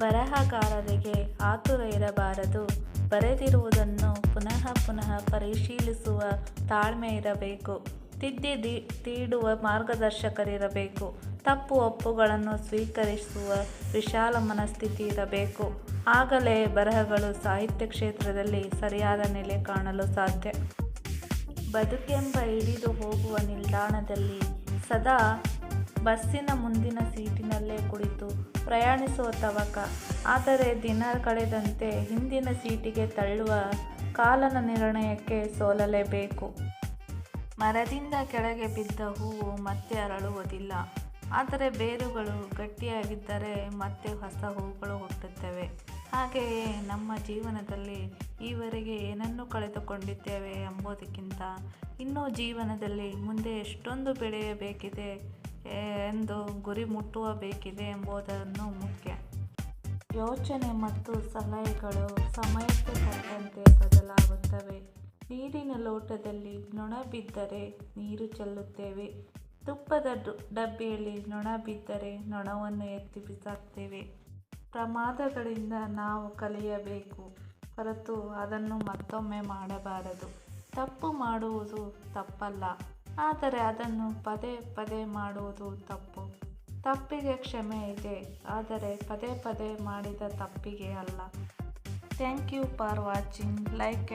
ಬರಹಗಾರರಿಗೆ ಆತುರ ಇರಬಾರದು. ಬರೆದಿರುವುದನ್ನು ಪುನಃ ಪುನಃ ಪರಿಶೀಲಿಸುವ ತಾಳ್ಮೆ ಇರಬೇಕು. ತಿದ್ದಿ ತೀಡುವ ಮಾರ್ಗದರ್ಶಕರಿರಬೇಕು. ತಪ್ಪು ಒಪ್ಪುಗಳನ್ನು ಸ್ವೀಕರಿಸುವ ವಿಶಾಲ ಮನಸ್ಥಿತಿ ಇರಬೇಕು. ಆಗಲೇ ಬರಹಗಳು ಸಾಹಿತ್ಯ ಕ್ಷೇತ್ರದಲ್ಲಿ ಸರಿಯಾದ ನೆಲೆ ಕಾಣಲು ಸಾಧ್ಯ. ಬದುಕೆಂಬ ಇಳಿದು ಹೋಗುವ ನಿಲ್ದಾಣದಲ್ಲಿ ಸದಾ ಬಸ್ಸಿನ ಮುಂದಿನ ಸೀಟಿನಲ್ಲೇ ಕುಳಿತು ಪ್ರಯಾಣಿಸುವ ತವಕ. ಆದರೆ ದಿನ ಕಳೆದಂತೆ ಹಿಂದಿನ ಸೀಟಿಗೆ ತಳ್ಳುವ ಕಾಲನ ನಿರ್ಣಯಕ್ಕೆ ಸೋಲಲೇಬೇಕು. ಮರದಿಂದ ಕೆಳಗೆ ಬಿದ್ದ ಹೂವು ಮತ್ತೆ ಅರಳುವುದಿಲ್ಲ. ಆದರೆ ಬೇರುಗಳು ಗಟ್ಟಿಯಾಗಿದ್ದರೆ ಮತ್ತೆ ಹೊಸ ಹೂಗಳು ಹುಟ್ಟುತ್ತವೆ. ಹಾಗೆಯೇ ನಮ್ಮ ಜೀವನದಲ್ಲಿ ಈವರೆಗೆ ಏನನ್ನು ಕಳೆದುಕೊಂಡಿದ್ದೇವೆ ಎಂಬುದಕ್ಕಿಂತ ಇನ್ನೂ ಜೀವನದಲ್ಲಿ ಮುಂದೆ ಎಷ್ಟೊಂದು ಬೆಳೆಯಬೇಕಿದೆ ಎಂದು ಗುರಿ ಮುಟ್ಟಬೇಕಿದೆ ಎಂಬುದನ್ನು ಮುಖ್ಯ. ಯೋಚನೆ ಮತ್ತು ಸಲಹೆಗಳು ಸಮಯಕ್ಕೆ ತಕ್ಕಂತೆ ಬದಲಾಗುತ್ತವೆ. ನೀರಿನ ಲೋಟದಲ್ಲಿ ನೊಣ ಬಿದ್ದರೆ ನೀರು ಚೆಲ್ಲುತ್ತೇವೆ. ತುಪ್ಪದ ಡಬ್ಬಿಯಲ್ಲಿ ನೊಣ ಬಿದ್ದರೆ ನೊಣವನ್ನು ಎತ್ತಿ ಬಿಸಾಕ್ತೇವೆ. ಪ್ರಮಾದಗಳಿಂದ ನಾವು ಕಲಿಯಬೇಕು ಹೊರತು ಅದನ್ನು ಮತ್ತೊಮ್ಮೆ ಮಾಡಬಾರದು. ತಪ್ಪು ಮಾಡುವುದು ತಪ್ಪಲ್ಲ, ಆದರೆ ಅದನ್ನು ಪದೇ ಪದೇ ಮಾಡುವುದು ತಪ್ಪು. ತಪ್ಪಿಗೆ ಕ್ಷಮೆ ಇದೆ, ಆದರೆ ಪದೇ ಪದೇ ಮಾಡಿದ ತಪ್ಪಿಗೆ ಅಲ್ಲ. Thank you for watching. Like